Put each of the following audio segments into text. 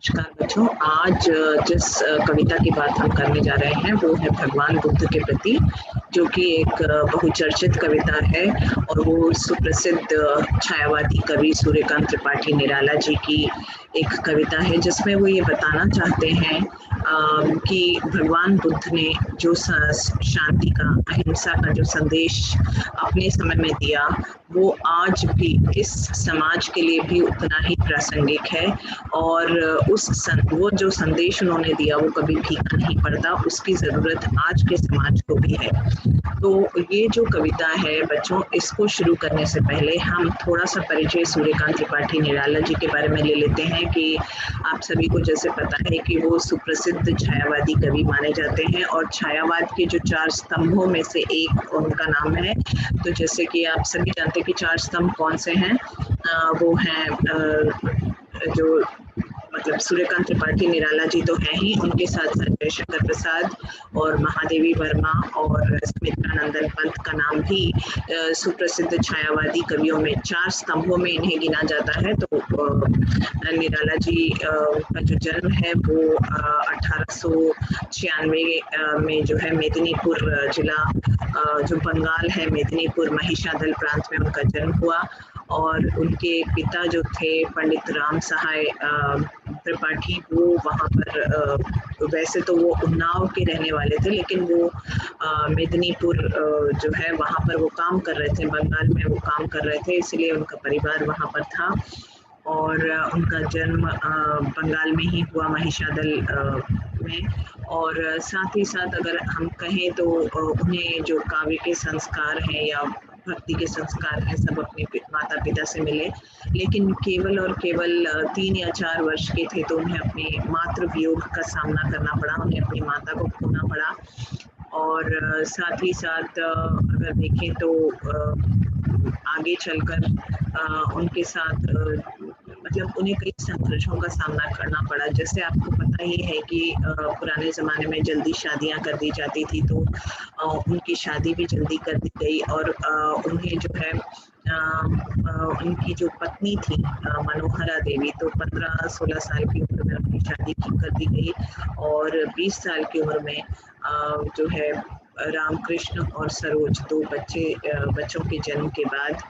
नमस्कार बच्चों। आज जिस कविता की बात हम करने जा रहे हैं वो है भगवान बुद्ध के प्रति, जो कि एक बहुचर्चित कविता है और वो सुप्रसिद्ध छायावादी कवि सूर्यकांत त्रिपाठी निराला जी की एक कविता है, जिसमें वो ये बताना चाहते हैं कि भगवान बुद्ध ने जो शांति का, अहिंसा का जो संदेश अपने समय में दिया, वो आज भी इस समाज के लिए भी उतना ही प्रासंगिक है। और वो जो संदेश उन्होंने दिया वो कभी फीका नहीं पड़ता, उसकी ज़रूरत आज के समाज को भी है। तो ये जो कविता है बच्चों, इसको शुरू करने से पहले हम थोड़ा सा परिचय सूर्यकांत त्रिपाठी निराला जी के बारे में ले लेते हैं कि आप सभी को जैसे पता है कि वो सुप्रसिद्ध छायावादी कवि माने जाते हैं और छायावाद के जो 4 स्तंभों में से एक उनका नाम है। तो जैसे कि आप सभी जानते हैं कि 4 स्तंभ कौन से हैं, वो हैं जो मतलब सूर्यकांत त्रिपाठी निराला जी तो हैं ही, उनके साथ साथ जयशंकर प्रसाद और महादेवी वर्मा और सुमित्रानंदन पंत का नाम भी सुप्रसिद्ध छायावादी कवियों में 4 स्तंभों में इन्हें गिना जाता है। तो निराला जी का जो जन्म है वो 1896 में जो है मेदिनीपुर जिला जो बंगाल है, मेदिनीपुर महिषादल प्रांत में उनका जन्म हुआ। और उनके पिता जो थे पंडित राम सहाय त्रिपाठी, वो वहाँ पर वैसे तो वो उन्नाव के रहने वाले थे, लेकिन वो मेदिनीपुर जो है वहाँ पर वो काम कर रहे थे, बंगाल में वो काम कर रहे थे, इसलिए उनका परिवार वहाँ पर था। और उनका जन्म बंगाल में ही हुआ, महिषादल में। और साथ ही साथ अगर हम कहें तो उन्हें जो काव्य के संस्कार हैं या भक्ति के संस्कार हैं, सब अपने माता पिता से मिले, लेकिन केवल और केवल 3 या 4 वर्ष के थे तो उन्हें अपने मातृ वियोग का सामना करना पड़ा, उन्हें अपनी माता को खोना पड़ा। और साथ ही साथ अगर देखें तो आगे चलकर उनके साथ मतलब उन्हें कई संघर्षों का सामना करना पड़ा। जैसे आपको पता ही है कि पुराने ज़माने में जल्दी शादियां कर दी जाती थी, तो उनकी शादी भी जल्दी कर दी गई। और उन्हें जो है उनकी जो पत्नी थी मनोहरा देवी, तो 15-16 साल की उम्र में उनकी शादी कर दी गई। और 20 साल की उम्र में जो है रामकृष्ण और सरोज, 2 बच्चों के जन्म के बाद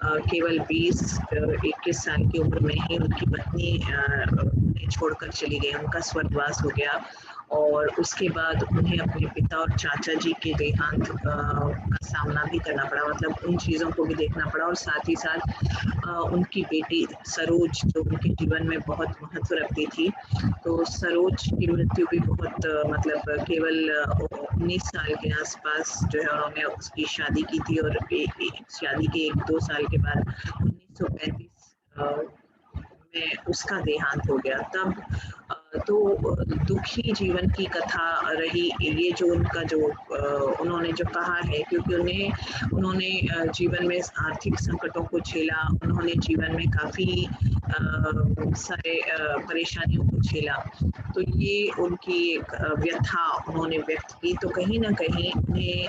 केवल 20-21 साल की उम्र में ही उनकी पत्नी उन्हें छोड़कर चली गई, उनका स्वर्गवास हो गया। और उसके बाद उन्हें अपने पिता और चाचा जी के देहांत का सामना भी करना पड़ा, मतलब उन चीज़ों को भी देखना पड़ा। और साथ ही साथ उनकी बेटी सरोज जो उनके जीवन में बहुत महत्व रखती थी, तो सरोज की मृत्यु भी बहुत मतलब केवल 19 साल के आसपास जो है उन्होंने उसकी शादी की थी। और शादी के 1-2 साल के बाद 1935 में उसका देहांत हो गया। तब तो दुखी जीवन की कथा रही ये, जो उनका जो उन्होंने जो कहा है, क्योंकि उन्होंने जीवन में आर्थिक संकटों को झेला, उन्होंने जीवन में काफ़ी सारे परेशानियों को झेला। तो ये उनकी एक व्यथा उन्होंने व्यक्त की। तो कहीं ना कहीं उन्हें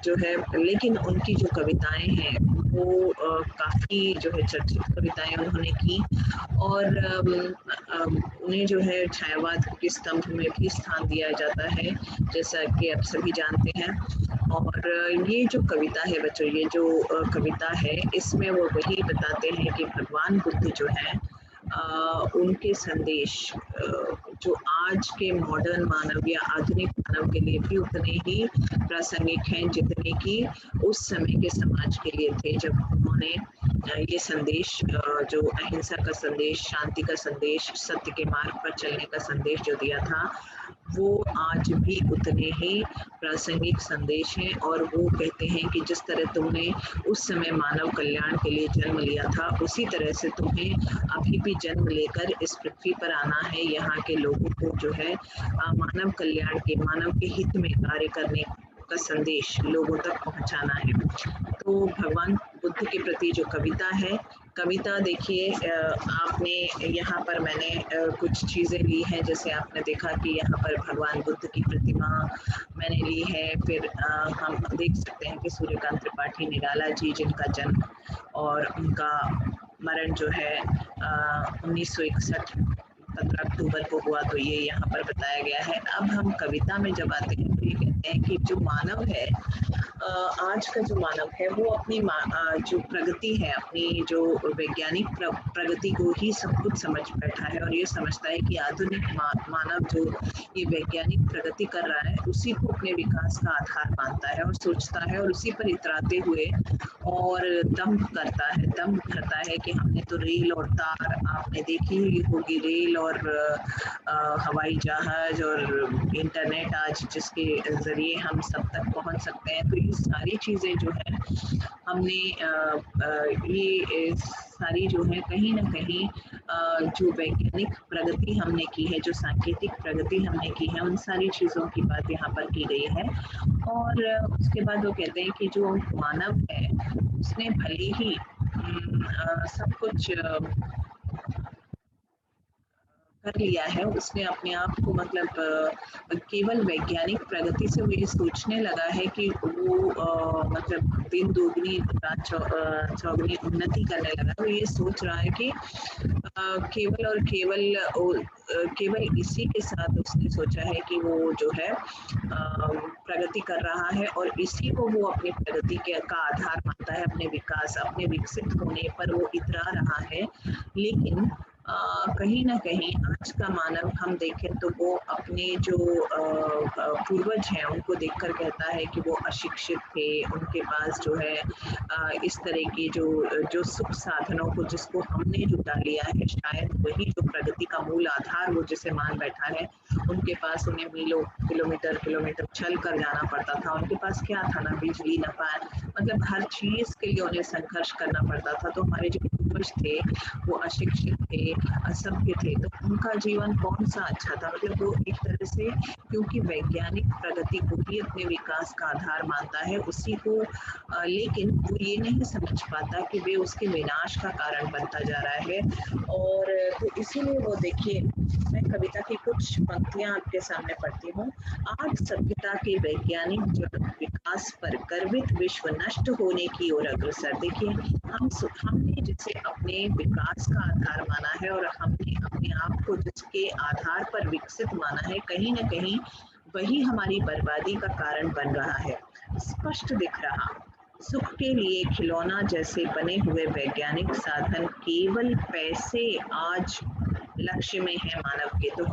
जो है, लेकिन उनकी जो कविताएं हैं वो काफ़ी जो है चर्चित कविताएं उन्होंने की। और उन्हें जो है छायावाद के स्तंभ में भी स्थान दिया जाता है, जैसा कि आप सभी जानते हैं। और ये जो कविता है बच्चों, ये जो कविता है, इसमें वो वही बताते हैं कि भगवान बुद्ध जो हैं उनके संदेश जो आज के मॉडर्न मानव या आधुनिक मानव के लिए भी उतने ही प्रासंगिक हैं जितने कि उस समय के समाज के लिए थे, जब उन्होंने ये संदेश जो अहिंसा का संदेश, शांति का संदेश, सत्य के मार्ग पर चलने का संदेश जो दिया था, वो आज भी उतने ही प्रासंगिक संदेश हैं। और वो कहते हैं कि जिस तरह तुमने उस समय मानव कल्याण के लिए जन्म लिया था, उसी तरह से तुम्हें अभी भी जन्म लेकर इस पृथ्वी पर आना है, यहाँ के लोगों को जो है मानव कल्याण के, मानव के हित में कार्य करने का संदेश लोगों तक पहुंचाना है। तो भगवान बुद्ध के प्रति जो कविता है, कविता देखिए, आपने यहाँ पर मैंने कुछ चीज़ें ली हैं, जैसे आपने देखा कि यहाँ पर भगवान बुद्ध की प्रतिमा मैंने ली है। फिर हम देख सकते हैं कि सूर्यकांत त्रिपाठी निराला जी, जिनका जन्म और उनका मरण जो है 1961 15 अक्टूबर को हुआ, तो ये यहाँ पर बताया गया है। अब हम कविता में जब आते हैं तो ये कहते हैं कि जो मानव है, आज का जो मानव है वो अपनी जो प्रगति है, अपनी जो वैज्ञानिक प्रगति को ही सब कुछ समझ बैठा है और ये समझता है कि आधुनिक मानव जो ये वैज्ञानिक प्रगति कर रहा है उसी को अपने विकास का आधार मानता है और सोचता है और उसी पर इतराते हुए और दम्भ करता है कि हमने तो रेल और तार, आपने देखी ही होगी रेल और हवाई जहाज और इंटरनेट आज जिसके जरिए हम सब तक पहुंच सकते हैं, तो ये सारी चीज़ें जो है हमने ये सारी जो है कहीं ना कहीं जो वैज्ञानिक प्रगति हमने की है, जो सांकेतिक प्रगति हमने की है, उन सारी चीज़ों की बात यहाँ पर की गई है। और उसके बाद वो कहते हैं कि जो मानव है उसने भले ही सब कुछ कर लिया है, उसने अपने आप को मतलब केवल वैज्ञानिक प्रगति से वो ये सोचने लगा है कि वो मतलब दिन दोगुनी रात चौगुनी उन्नति करने लगा। वो ये सोच रहा है कि केवल और केवल इसी के साथ उसने सोचा है कि वो जो है प्रगति कर रहा है और इसी को वो अपनी प्रगति का आधार मानता है, अपने विकास, अपने विकसित होने पर वो इतरा रहा है। लेकिन कहीं ना कहीं आज का मानव हम देखें तो वो अपने जो पूर्वज हैं उनको देखकर कहता है कि वो अशिक्षित थे, उनके पास जो है इस तरह की जो सुख साधनों को जिसको हमने जुटा लिया है, शायद वही जो प्रगति का मूल आधार वो जिसे मान बैठा है, उनके पास उन्हें मीलों किलोमीटर चल कर जाना पड़ता था। उनके पास क्या था, ना बिजली ना पानी, मतलब हर चीज के लिए उन्हें संघर्ष करना पड़ता था। तो हमारे जो पूर्वज थे वो अशिक्षित थे, असभ्य थे, तो उनका जीवन कौन सा अच्छा था। मतलब वो एक तरह से क्योंकि वैज्ञानिक प्रगति को ही अपने विकास का आधार मानता है उसी को, लेकिन वो ये नहीं समझ पाता कि वे उसके विनाश का कारण बनता जा रहा है। और तो इसीलिए वो देखिए, मैं कविता की कुछ पंक्तियां आपके सामने पढ़ती हूँ। आज सभ्यता के वैज्ञानिक विकास पर गर्वित विश्व नष्ट होने की ओर अग्रसर। देखिए, हमने जिसे अपने विकास का आधार माना है और हमने अपने आप को जिसके आधार पर विकसित माना है, कहीं ना कहीं वही हमारी बर्बादी का कारण बन रहा है। स्पष्ट दिख रहा, सुख के लिए खिलौना जैसे बने हुए वैज्ञानिक साधन केवल पैसे आज लक्ष्य में है मानव के। तो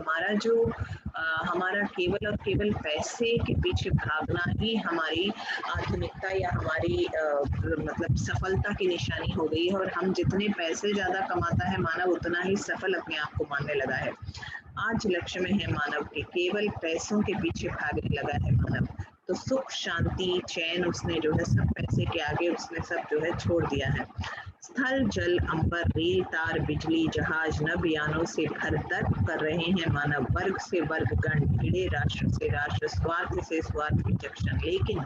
हमारा केवल और केवल पैसे के पीछे भागना ही हमारी आधुनिकता या हमारी मतलब सफलता की निशानी हो गई है। और हम जितने पैसे ज्यादा कमाता है मानव, उतना ही सफल अपने आप को मानने लगा है। आज लक्ष्य में है मानव के, केवल पैसों के पीछे भागने लगा है मानव। तो सुख, शांति, चैन उसने जो है सब पैसे के आगे उसने सब जो है छोड़ दिया है। स्थल, जल, अंबर, रेल, तार, बिजली, जहाज, नभयानों से भरदक कर रहे हैं मानव। वर्ग से वर्गगण भिड़े, राष्ट्र से राष्ट्र, स्वार्थ से स्वार्थ विचक्षण। लेकिन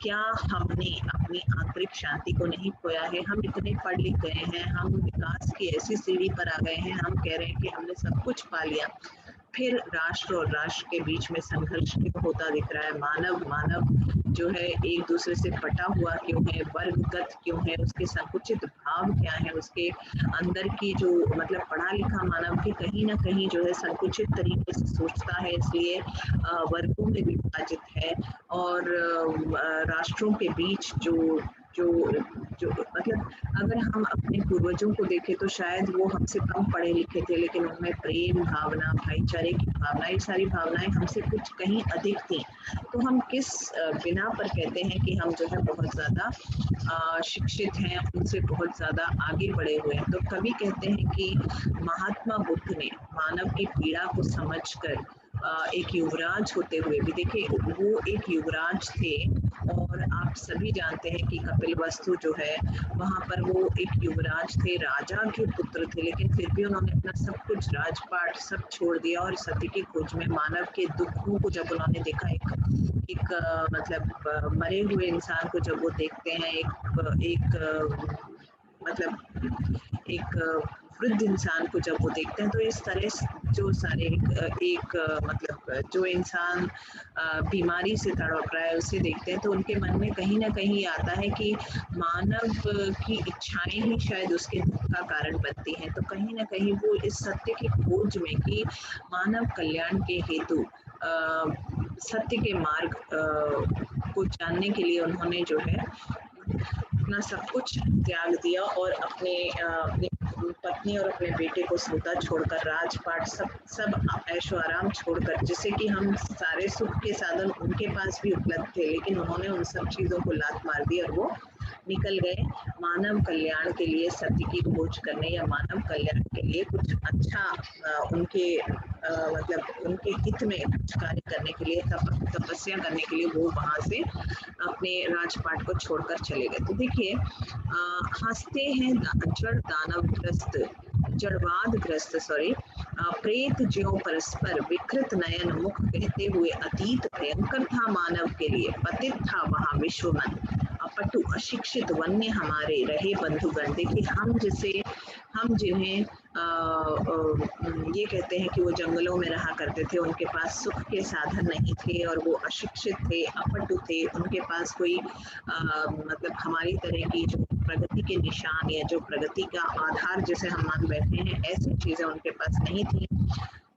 क्या हमने अपनी आंतरिक शांति को नहीं खोया है? हम इतने पढ़ लिख गए हैं, हम विकास की ऐसी सीढ़ी पर आ गए हैं, हम कह रहे हैं कि हमने सब कुछ पा लिया, फिर राष्ट्र और राष्ट्र के बीच में संघर्ष क्यों होता दिख रहा है? मानव जो है एक दूसरे से पटा हुआ क्यों है, वर्गगत क्यों है, उसके संकुचित भाव क्या है, उसके अंदर की जो मतलब पढ़ा लिखा मानव भी कहीं ना कहीं जो है संकुचित तरीके से सोचता है, इसलिए वर्गों में विभाजित है। और राष्ट्रों के बीच जो मतलब अगर हम अपने पूर्वजों को देखें तो शायद वो हमसे कम पढ़े लिखे थे, लेकिन उनमें प्रेम भावना, भाईचारे की भावना, ये सारी भावनाएं हमसे कुछ कहीं अधिक थी। तो हम किस बिना पर कहते हैं कि हम जो है बहुत ज्यादा शिक्षित हैं, उनसे बहुत ज्यादा आगे बढ़े हुए हैं? तो कवि कहते हैं कि महात्मा बुद्ध ने मानव की पीड़ा को समझकर एक युवराज होते हुए भी, देखिए वो एक युवराज थे और आप सभी जानते हैं कि कपिलवस्तु जो है वहां पर वो एक युवराज थे, राजा के पुत्र थे, लेकिन फिर भी उन्होंने अपना सब कुछ राजपाट सब छोड़ दिया और सत्य की खोज में मानव के दुखों को जब उन्होंने देखा, एक मतलब मरे हुए इंसान को जब वो देखते हैं, एक वृद्ध इंसान को जब वो देखते हैं, तो इस तरह जो सारे एक मतलब जो इंसान बीमारी से तड़प रहा है उसे देखते हैं तो उनके मन में कहीं ना कहीं आता है कि मानव की इच्छाएं ही शायद उसके दुख का कारण बनती हैं। तो कहीं ना कहीं वो इस सत्य की खोज में कि मानव कल्याण के हेतु सत्य के मार्ग को जानने के लिए उन्होंने जो है अपना सब कुछ त्याग दिया और अपनी पत्नी और अपने बेटे को सौदा छोड़कर, राजपाट सब ऐशो आराम छोड़कर, जिससे कि हम सारे सुख के साधन उनके पास भी उपलब्ध थे, लेकिन उन्होंने उन सब चीजों को लात मार दी और वो निकल गए मानव कल्याण के लिए, सत्य की खोज करने या मानव कल्याण के लिए कुछ अच्छा उनके मतलब उनके हित में कुछ कार्य करने के लिए, तपस्या करने के लिए वो वहां से अपने राजपाट को छोड़कर चले गए। तो देखिए हंसते हैं जड़वादग्रस्त प्रेत ज्यों परस्पर विकृत नयन मुख कहते हुए अतीत भयंकर था मानव के लिए, पतित था वहां विश्वमन अपटु अशिक्षित वन्य हमारे रहे बंधुगण। देखिए हम जिन्हें ये कहते हैं कि वो जंगलों में रहा करते थे, उनके पास सुख के साधन नहीं थे और वो अशिक्षित थे, अपटु थे, उनके पास कोई मतलब हमारी तरह की जो प्रगति के निशान या जो प्रगति का आधार जिसे हम मान बैठे हैं, ऐसी चीजें उनके पास नहीं थी।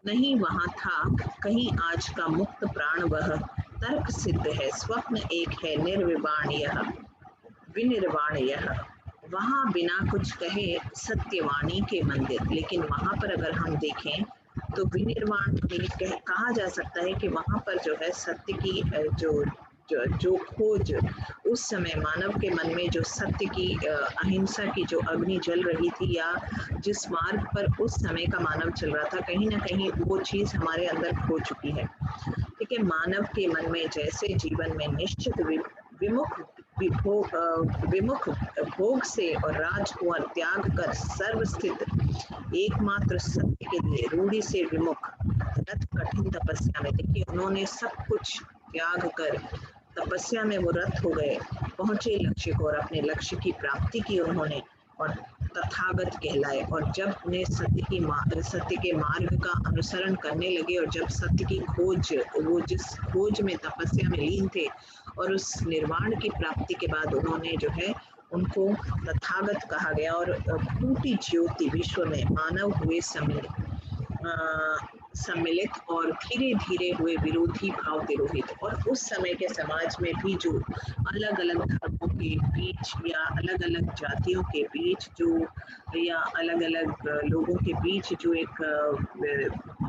नहीं वहां था कहीं आज का मुक्त प्राण वह, तर्क सिद्ध है स्वप्न एक है निर्विवाण यह, विनिर्वाण यह। वहां बिना कुछ कहे सत्यवाणी के मंदिर, लेकिन वहां पर अगर हम देखें तो विनिर्वाण कहा जा सकता है कि वहां पर जो है सत्य की जो खोज उस समय मानव के मन में जो सत्य की अहिंसा की जो अग्नि जल रही थी या जिस मार्ग पर उस समय का मानव चल रहा था, कहीं ना कहीं वो चीज हमारे अंदर खो चुकी है। ठीक है, मानव के मन में जैसे जीवन में निश्चित विमुख भोग से और राजकुंवर त्याग कर सर्वस्थित एकमात्र सत्य के लिए रूढ़ी से विमुख रथ कठिन तपस्या में, देखिए उन्होंने सब कुछ त्याग कर तपस्या में वो रत हो गए, पहुंचे लक्ष्य को और अपने लक्ष्य की प्राप्ति की उन्होंने और तथागत कहलाए। और जब उन्हें सत्य के मार्ग का अनुसरण करने लगे और जब सत्य की खोज, वो जिस खोज में तपस्या में लीन थे और उस निर्वाण की प्राप्ति के बाद उन्होंने जो है उनको तथागत कहा गया और फूटी ज्योति विश्व में मानव हुए सम्मिलित और धीरे धीरे हुए विरोधी भाव तिरोहित। और उस समय के समाज में भी जो अलग अलग धर्मों के बीच या अलग अलग जातियों के बीच जो या अलग अलग लोगों के बीच जो एक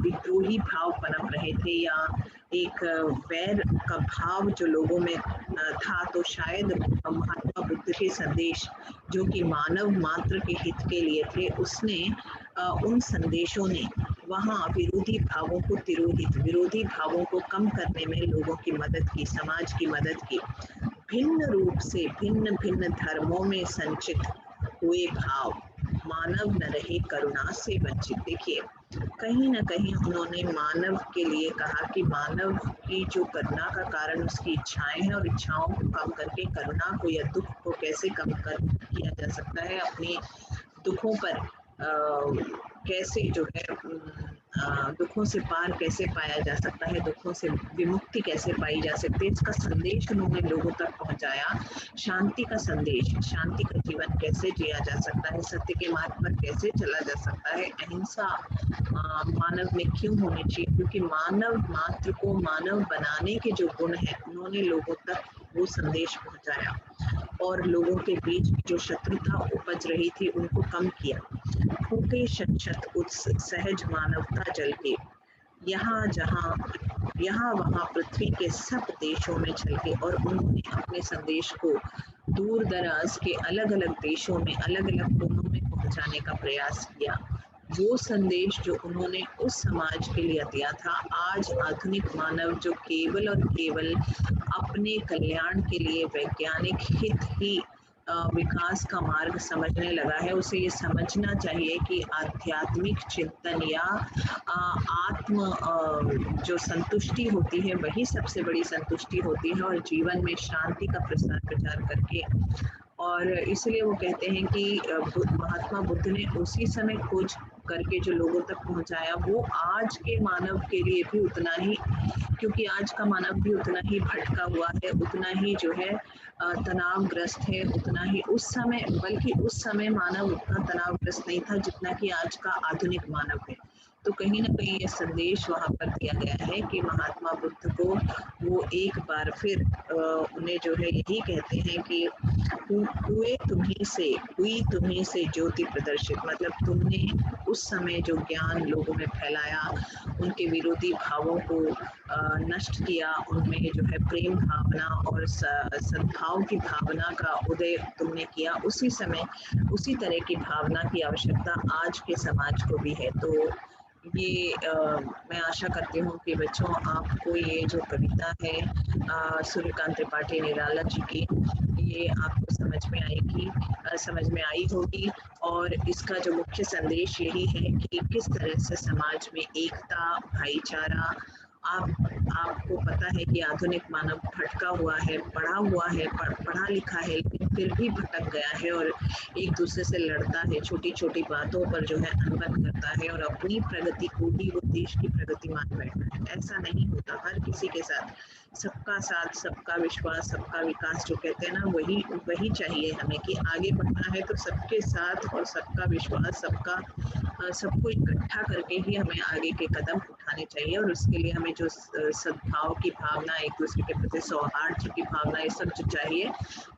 विद्रोही भाव पनप रहे थे या एक वैर का भाव जो लोगों में था, तो शायद महात्मा बुद्ध के संदेश जो कि मानव मात्र के हित के लिए थे, उसने उन संदेशों ने वहाँ विरोधी भावों को तिरोहित, विरोधी भावों को कम करने में लोगों की मदद की, समाज की मदद की। भिन्न रूप से भिन्न भिन्न धर्मों में संचित हुए भाव मानव न रहे करुणा से वंचित। देखिए कहीं ना कहीं उन्होंने मानव के लिए कहा कि मानव की जो करुणा का कारण उसकी इच्छाएं हैं और इच्छाओं को कम करके करुणा को या दुख को कैसे कम किया जा सकता है, अपने दुखों पर कैसे जो है दुखों से पार कैसे पाया जा सकता है, दुखों से विमुक्ति कैसे पाई जा सकती है, इसका संदेश उन्होंने लोगों तक पहुंचाया। शांति का संदेश, शांति का जीवन कैसे जिया जा सकता है, सत्य के मार्ग पर कैसे चला जा सकता है, अहिंसा मानव में क्यों होनी चाहिए, क्योंकि मानव मात्र को मानव बनाने के जो गुण है उन्होंने लोगों तक वो संदेश पहुंचाया और लोगों के बीच जो शत्रुता उपज रही थी उनको कम किया। फूटे शत सहज मानवता जल के यहाँ वहाँ पृथ्वी के सब देशों में छलके और उन्होंने अपने संदेश को दूर दराज के अलग अलग देशों में अलग अलग कोनों में पहुंचाने का प्रयास किया। वो संदेश जो उन्होंने उस समाज के लिए दिया था, आज आधुनिक मानव जो केवल और केवल अपने कल्याण के लिए वैज्ञानिक हित ही विकास का मार्ग समझने लगा है, उसे ये समझना चाहिए कि आध्यात्मिक चिंतन या आत्म जो संतुष्टि होती है वही सबसे बड़ी संतुष्टि होती है और जीवन में शांति का प्रचार करके। और इसलिए वो कहते हैं कि महात्मा बुद्ध ने उसी समय खोज करके जो लोगों तक पहुंचाया, वो आज के मानव के लिए भी उतना ही, क्योंकि आज का मानव भी उतना ही भटका हुआ है, उतना ही जो है तनावग्रस्त है, उतना ही उस समय, बल्कि उस समय मानव उतना तनावग्रस्त नहीं था जितना कि आज का आधुनिक मानव है। तो कहीं ना कहीं ये संदेश वहाँ पर दिया गया है कि महात्मा बुद्ध को वो एक बार फिर उन्हें जो है यही कहते हैं कि हुई तुम्ही से ज्योति प्रदर्शित, मतलब तुमने उस समय जो ज्ञान लोगों में फैलाया, उनके विरोधी भावों को नष्ट किया, उनमें जो है प्रेम भावना और सद्भाव की भावना का उदय तुमने किया, उसी समय उसी तरह की भावना की आवश्यकता आज के समाज को भी है। तो ये मैं आशा करती हूँ कि बच्चों आपको ये जो कविता है सूर्यकांत त्रिपाठी निराला जी की, ये आपको समझ में आएगी, समझ में आई होगी। और इसका जो मुख्य संदेश यही है कि किस तरह से समाज में एकता, भाईचारा, आपको पता है कि आधुनिक मानव भटका हुआ है, पढ़ा हुआ है, पढ़ा लिखा है, लेकिन फिर भी भटक गया है और एक दूसरे से लड़ता है, छोटी छोटी बातों पर जो है अनबन करता है और अपनी प्रगति को ही वो देश की प्रगति मान बैठा है। ऐसा नहीं होता। हर किसी के साथ सबका साथ, सबका विश्वास, सबका विकास जो कहते हैं ना, वही चाहिए हमें कि आगे बढ़ना है तो सबके साथ और सबका विश्वास, सबको इकट्ठा करके ही हमें आगे के कदम उठाने चाहिए। और उसके लिए हमें जो सद्भाव की भावना, एक दूसरे के प्रति सौहार्द की भावना, ये सब जो चाहिए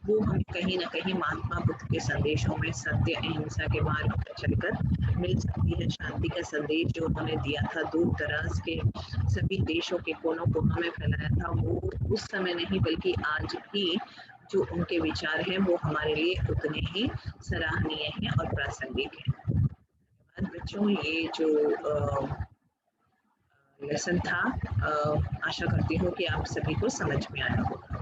वो हमें कहीं ना कहीं महात्मा बुद्ध के संदेशों में सत्य अहिंसा के मार्ग पर चलकर मिल सकती है। शांति का संदेश जो उन्होंने दिया था, दूर दराज के सभी देशों के कोनों कोनों में फैलाया था, वो उस समय नहीं बल्कि आज भी जो उनके विचार हैं वो हमारे लिए उतने ही सराहनीय हैं और प्रासंगिक हैं। बच्चों, ये जो लेसन था, आशा करती हूँ कि आप सभी को समझ में आया होगा।